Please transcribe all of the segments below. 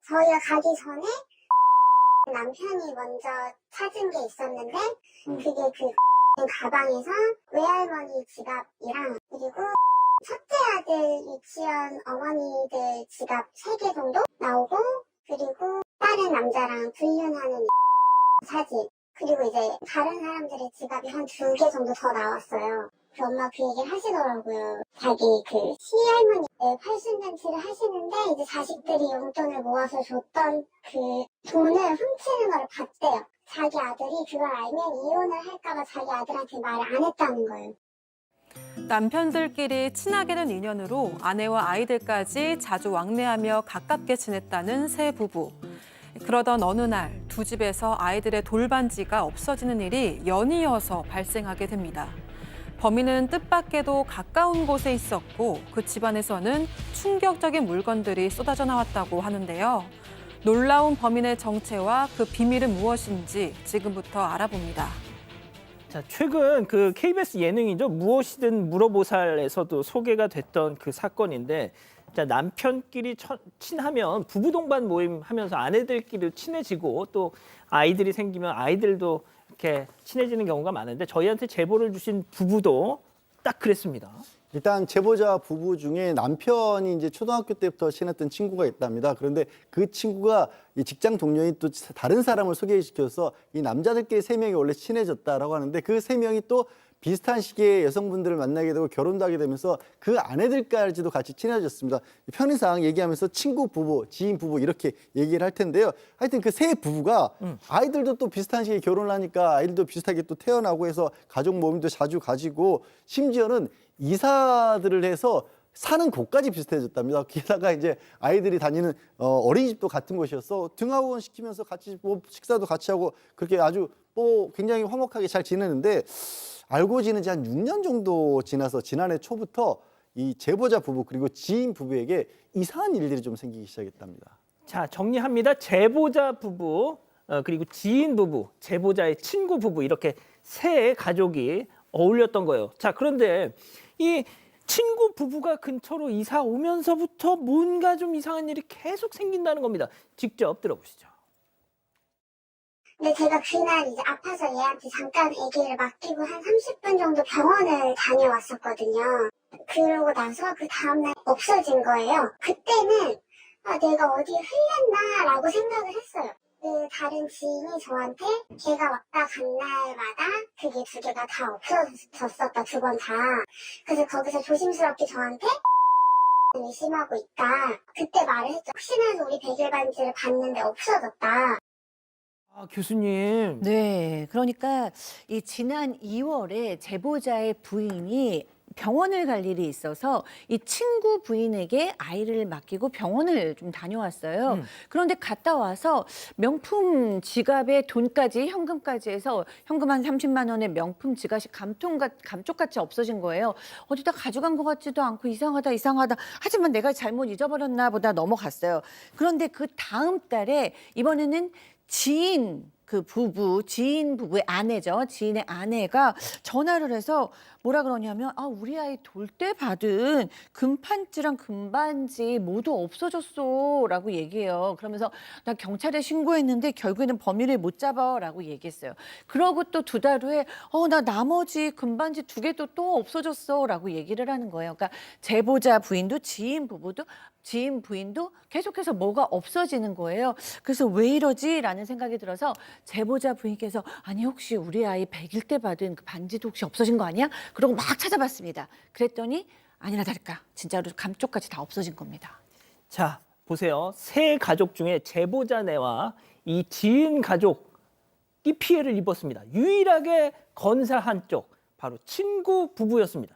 저희가 가기 전에 남편이 먼저 찾은 게 있었는데 그게 그 가방에서 외할머니 지갑이랑 그리고 첫째 아들 유치원 어머니들 지갑 3개 정도 나오고 그리고 다른 남자랑 불륜하는 사진 그리고 이제 다른 사람들의 지갑이 한 2개 정도 더 나왔어요. 그 엄마 그 얘기를 하시더라고요. 자기 그 시할머니 팔순잔치를 하시는데 이제 자식들이 용돈을 모아서 줬던 그 돈을 훔치는 걸 봤대요. 자기 아들이 그걸 알면 이혼을 할까봐 자기 아들한테 말을 안 했다는 거예요. 남편들끼리 친하게 된 인연으로 아내와 아이들까지 자주 왕래하며 가깝게 지냈다는 새 부부. 그러던 어느 날 두 집에서 아이들의 돌반지가 없어지는 일이 연이어서 발생하게 됩니다. 범인은 뜻밖에도 가까운 곳에 있었고 그 집안에서는 충격적인 물건들이 쏟아져 나왔다고 하는데요. 놀라운 범인의 정체와 그 비밀은 무엇인지 지금부터 알아봅니다. 자, 최근 그 KBS 예능이죠. 무엇이든 물어보살에서도 소개가 됐던 그 사건인데 자, 남편끼리 친하면 부부 동반 모임 하면서 아내들끼리 친해지고 또 아이들이 생기면 아이들도 이렇게 친해지는 경우가 많은데 저희한테 제보를 주신 부부도 딱 그랬습니다. 일단 제보자 부부 중에 남편이 이제 초등학교 때부터 친했던 친구가 있답니다. 그런데 그 친구가 이 직장 동료인 또 다른 사람을 소개시켜서 이 남자들끼리 3명이 원래 친해졌다라고 하는데 그 3명이 또 비슷한 시기에 여성분들을 만나게 되고 결혼도 하게 되면서 그 아내들까지도 같이 친해졌습니다. 편의상 얘기하면서 친구 부부, 지인 부부 이렇게 얘기를 할 텐데요. 하여튼 그 세 부부가 아이들도 또 비슷한 시기에 결혼을 하니까 아이들도 비슷하게 또 태어나고 해서 가족 모임도 자주 가지고 심지어는 이사들을 해서 사는 곳까지 비슷해졌답니다. 게다가 이제 아이들이 다니는 어린이집도 같은 곳이어서 등하원 시키면서 같이 뭐 식사도 같이 하고 그렇게 아주 뭐 굉장히 화목하게 잘 지내는데 알고 지낸 지 한 6년 정도 지나서 지난해 초부터 이 제보자 부부 그리고 지인 부부에게 이상한 일들이 좀 생기기 시작했답니다. 자, 정리합니다. 제보자 부부 그리고 지인 부부, 제보자의 친구 부부 이렇게 세 가족이 어울렸던 거예요. 자, 그런데 이 친구 부부가 근처로 이사 오면서부터 뭔가 좀 이상한 일이 계속 생긴다는 겁니다. 직접 들어보시죠. 근데 제가 그날 이제 아파서 얘한테 잠깐 아기를 맡기고 한 30분 정도 병원을 다녀왔었거든요. 그러고 나서 그 다음날 없어진 거예요. 그때는 내가 어디에 흘렸나라고 생각을 했어요. 그 다른 지인이 저한테 걔가 왔다 간 날마다 그게 2개가 다 없어졌었다, 2번 다. 그래서 거기서 조심스럽게 저한테 의심하고 있다. 그때 말을 했죠. 혹시나 우리 백일 반지를 봤는데 없어졌다. 아, 교수님. 네, 그러니까 이 지난 2월에 제보자의 부인이 병원을 갈 일이 있어서 이 친구 부인에게 아이를 맡기고 병원을 좀 다녀왔어요. 그런데 갔다 와서 명품 지갑에 돈까지 현금까지 해서 현금 한 30만 원의 명품 지갑이 감쪽같이 없어진 거예요. 어디다 가져간 것 같지도 않고 이상하다. 하지만 내가 잘못 잊어버렸나 보다 넘어갔어요. 그런데 그 다음 달에 이번에는 지인 부부의 아내죠. 지인의 아내가 전화를 해서 뭐라 그러냐면 우리 아이 돌 때 받은 금판지랑 금반지 모두 없어졌어 라고 얘기해요. 그러면서 나 경찰에 신고했는데 결국에는 범인을 못 잡아 라고 얘기했어요. 그러고 또 2달 후에 나 나머지 금반지 2개도 또 없어졌어 라고 얘기를 하는 거예요. 그러니까 제보자 부인도 지인 부인도 계속해서 뭐가 없어지는 거예요. 그래서 왜 이러지? 라는 생각이 들어서 제보자 부인께서 아니 혹시 우리 아이 100일 때 받은 그 반지도 혹시 없어진 거 아니야? 그러고 막 찾아봤습니다. 그랬더니 아니나 다를까 진짜로 감쪽같이 다 없어진 겁니다. 자, 보세요. 세 가족 중에 제보자네와 이 지인 가족이 피해를 입었습니다. 유일하게 건사한 쪽, 바로 친구 부부였습니다.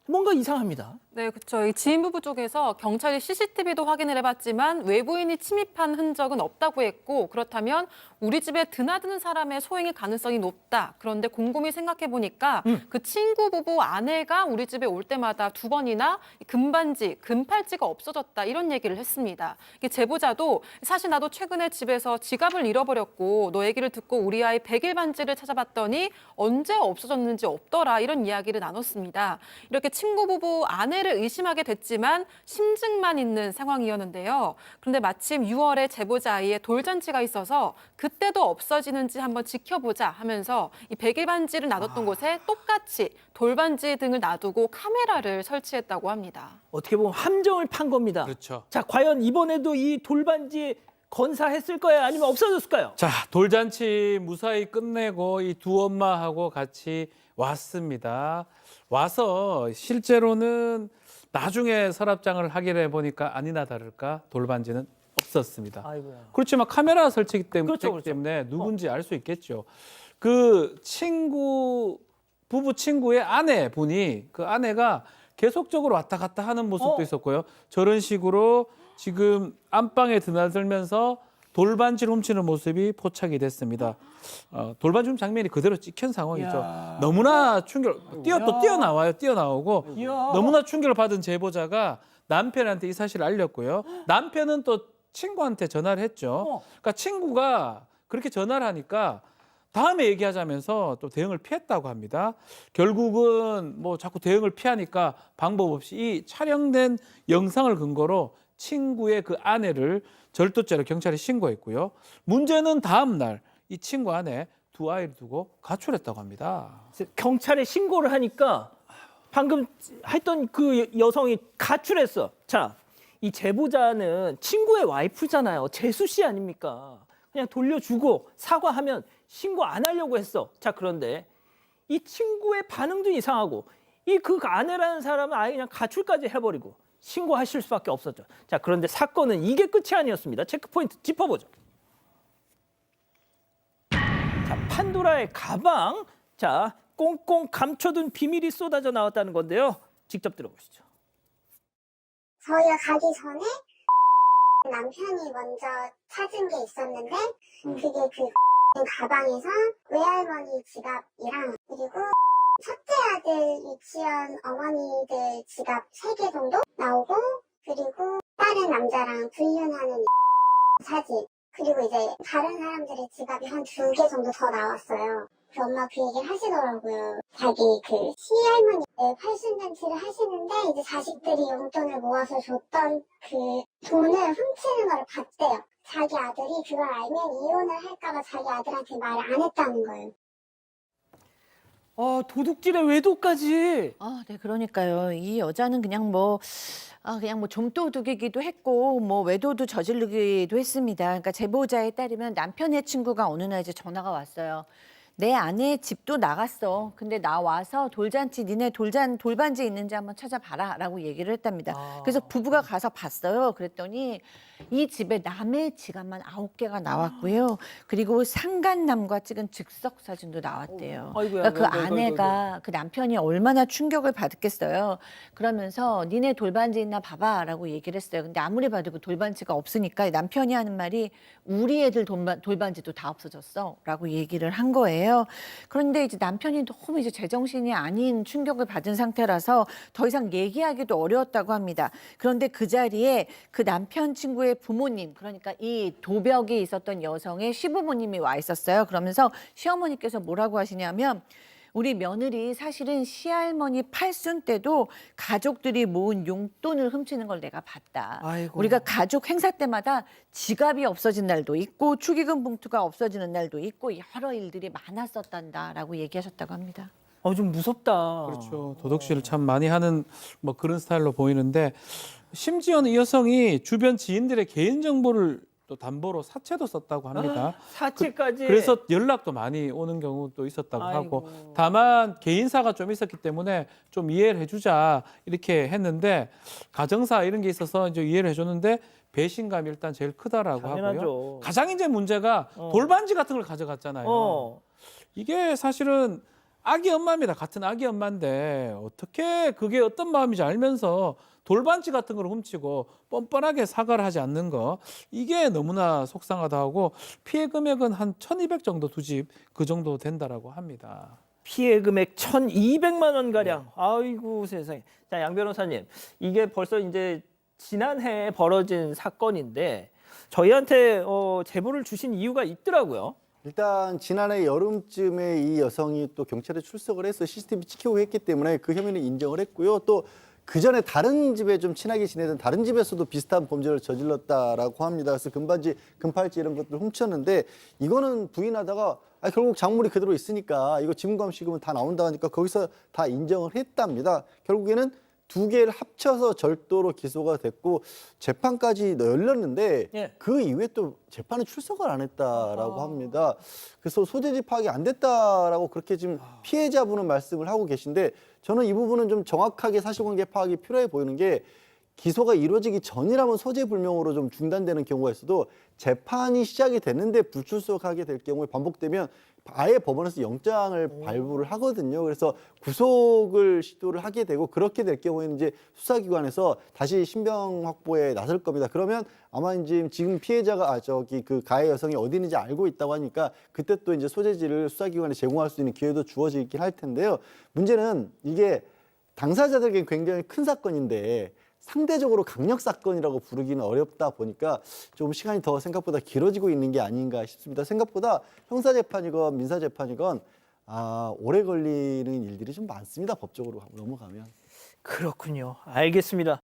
뭔가 이상합니다. 네, 그렇죠. 이 지인 부부 쪽에서 경찰이 CCTV도 확인을 해봤지만 외부인이 침입한 흔적은 없다고 했고 그렇다면 우리 집에 드나드는 사람의 소행일 가능성이 높다. 그런데 곰곰이 생각해보니까 그 친구 부부 아내가 우리 집에 올 때마다 2번이나 금반지, 금팔찌가 없어졌다 이런 얘기를 했습니다. 이게 제보자도 사실 나도 최근에 집에서 지갑을 잃어버렸고 너 얘기를 듣고 우리 아이 100일 반지를 찾아봤더니 언제 없어졌는지 없더라 이런 이야기를 나눴습니다. 이렇게 친구 부부 아내 살해를 의심하게 됐지만 심증만 있는 상황이었는데요. 그런데 마침 6월에 제보자 아이의 돌잔치가 있어서 그때도 없어지는지 한번 지켜보자 하면서 이 백일 반지를 놔뒀던 곳에 똑같이 돌반지 등을 놔두고 카메라를 설치했다고 합니다. 어떻게 보면 함정을 판 겁니다. 그렇죠. 자, 과연 이번에도 이 돌반지 건사했을까요? 아니면 없어졌을까요? 자, 돌잔치 무사히 끝내고 이 두 엄마하고 같이 왔습니다. 와서 실제로는 나중에 서랍장을 확인해 보니까 아니나 다를까 돌반지는 없었습니다. 아이고야. 그렇지만 카메라 설치기 그렇죠. 때문에 누군지 알 수 있겠죠. 그 부부 친구의 아내분이 그 아내가 계속적으로 왔다 갔다 하는 모습도 있었고요. 저런 식으로 지금 안방에 드나들면서 돌반지를 훔치는 모습이 포착이 됐습니다. 돌반지 훔 장면이 그대로 찍힌 상황이죠. 이야. 너무나 뛰어나와요. 뛰어나오고 이야. 너무나 충격을 받은 제보자가 남편한테 이 사실을 알렸고요. 남편은 또 친구한테 전화를 했죠. 그러니까 친구가 그렇게 전화를 하니까 다음에 얘기하자면서 또 대응을 피했다고 합니다. 결국은 뭐 자꾸 대응을 피하니까 방법 없이 이 촬영된 영상을 근거로 친구의 그 아내를 절도죄로 경찰에 신고했고요. 문제는 다음 날 이 친구 아내 두 아이를 두고 가출했다고 합니다. 경찰에 신고를 하니까 방금 했던 그 여성이 가출했어. 자, 이 제보자는 친구의 와이프잖아요. 재수 씨 아닙니까? 그냥 돌려주고 사과하면 신고 안 하려고 했어. 자, 그런데 이 친구의 반응도 이상하고 이 그 아내라는 사람은 아예 그냥 가출까지 해버리고 신고하실 수밖에 없었죠. 자, 그런데 사건은 이게 끝이 아니었습니다. 체크포인트 짚어보죠. 자, 판도라의 가방. 자, 꽁꽁 감춰둔 비밀이 쏟아져 나왔다는 건데요. 직접 들어보시죠. 저희가 가기 전에 남편이 먼저 찾은 게 있었는데 그게 그 가방에서 외할머니 지갑이랑 그리고 첫째 아들 유치원 어머니들 지갑 3개 정도 나오고 그리고 다른 남자랑 불륜하는 사진 그리고 이제 다른 사람들의 지갑이 한 2개 정도 더 나왔어요. 그 엄마 그 얘기를 하시더라고요. 자기 그 시할머니 80년치를 하시는데 이제 자식들이 용돈을 모아서 줬던 그 돈을 훔치는 걸 봤대요. 자기 아들이 그걸 알면 이혼을 할까봐 자기 아들한테 말을 안 했다는 거예요. 도둑질의 외도까지. 네, 그러니까요. 이 여자는 그냥 뭐 좀도둑이기도 했고, 뭐 외도도 저지르기도 했습니다. 그러니까 제보자에 따르면 남편의 친구가 어느 날 이제 전화가 왔어요. 내 아내 집도 나갔어. 근데 나 와서 돌잔치 니네 돌반지 있는지 한번 찾아봐라라고 얘기를 했답니다. 그래서 부부가 가서 봤어요. 그랬더니 이 집에 남의 지갑만 9개가 나왔고요. 그리고 상간남과 찍은 즉석 사진도 나왔대요. 아이고야, 그러니까 그 아이고, 아이고, 아내가 그 남편이 얼마나 충격을 받았겠어요. 그러면서 니네 돌반지 있나 봐봐라고 얘기를 했어요. 근데 아무리 봐도 그 돌반지가 없으니까 남편이 하는 말이 우리 애들 돌반지도 다 없어졌어라고 얘기를 한 거예요. 그런데 이제 남편이 너무 이제 제정신이 아닌 충격을 받은 상태라서 더 이상 얘기하기도 어려웠다고 합니다. 그런데 그 자리에 그 남편 친구의 부모님, 그러니까 이 도벽이 있었던 여성의 시부모님이 와 있었어요. 그러면서 시어머니께서 뭐라고 하시냐면 우리 며느리 사실은 시할머니 팔순 때도 가족들이 모은 용돈을 훔치는 걸 내가 봤다. 아이고. 우리가 가족 행사 때마다 지갑이 없어진 날도 있고 축의금 봉투가 없어지는 날도 있고 여러 일들이 많았었단다라고 얘기하셨다고 합니다. 좀 무섭다. 그렇죠. 도둑질을 참 많이 하는 뭐 그런 스타일로 보이는데 심지어는 이 여성이 주변 지인들의 개인 정보를 또 담보로 사채도 썼다고 합니다. 사채까지. 그래서 연락도 많이 오는 경우도 있었다고 하고 아이고. 다만 개인사가 좀 있었기 때문에 좀 이해를 해주자 이렇게 했는데 가정사 이런 게 있어서 이제 이해를 해줬는데 배신감이 일단 제일 크다라고 당연하죠. 하고요. 가장 이제 문제가 돌반지 같은 걸 가져갔잖아요. 이게 사실은 아기 엄마입니다. 같은 아기 엄마인데 어떻게 그게 어떤 마음인지 알면서 돌반지 같은 걸 훔치고 뻔뻔하게 사과를 하지 않는 거 이게 너무나 속상하다 하고 피해 금액은 한 1,200 정도 두 집 그 정도 된다라고 합니다. 피해 금액 1,200만 원 가량. 아이고 세상에. 자, 양 변호사님, 이게 벌써 이제 지난해 벌어진 사건인데 저희한테 제보를 주신 이유가 있더라고요. 일단 지난해 여름쯤에 이 여성이 또 경찰에 출석을 해서 CCTV 지키고 했기 때문에 그 혐의는 인정을 했고요. 또 그 전에 다른 집에 좀 친하게 지내던 다른 집에서도 비슷한 범죄를 저질렀다라고 합니다. 그래서 금반지, 금팔찌 이런 것들 훔쳤는데 이거는 부인하다가 결국 작물이 그대로 있으니까 이거 지문감식이면 다 나온다 하니까 거기서 다 인정을 했답니다. 결국에는 두 개를 합쳐서 절도로 기소가 됐고 재판까지 열렸는데 예. 그 이후에 또 재판에 출석을 안 했다라고 합니다. 그래서 소재지 파악이 안 됐다라고 그렇게 지금 피해자분은 말씀을 하고 계신데 저는 이 부분은 좀 정확하게 사실관계 파악이 필요해 보이는 게 기소가 이루어지기 전이라면 소재 불명으로 좀 중단되는 경우가 있어도 재판이 시작이 됐는데 불출석하게 될 경우에 반복되면 아예 법원에서 영장을 발부를 하거든요. 그래서 구속을 시도를 하게 되고 그렇게 될 경우에는 이제 수사기관에서 다시 신병 확보에 나설 겁니다. 그러면 아마 이제 지금 피해자가 그 가해 여성이 어디 있는지 알고 있다고 하니까 그때 또 이제 소재지를 수사기관에 제공할 수 있는 기회도 주어지긴 할 텐데요. 문제는 이게 당사자들에게 굉장히 큰 사건인데 상대적으로 강력 사건이라고 부르기는 어렵다 보니까 좀 시간이 더 생각보다 길어지고 있는 게 아닌가 싶습니다. 생각보다 형사재판이건 민사재판이건 오래 걸리는 일들이 좀 많습니다. 법적으로 넘어가면. 그렇군요. 알겠습니다.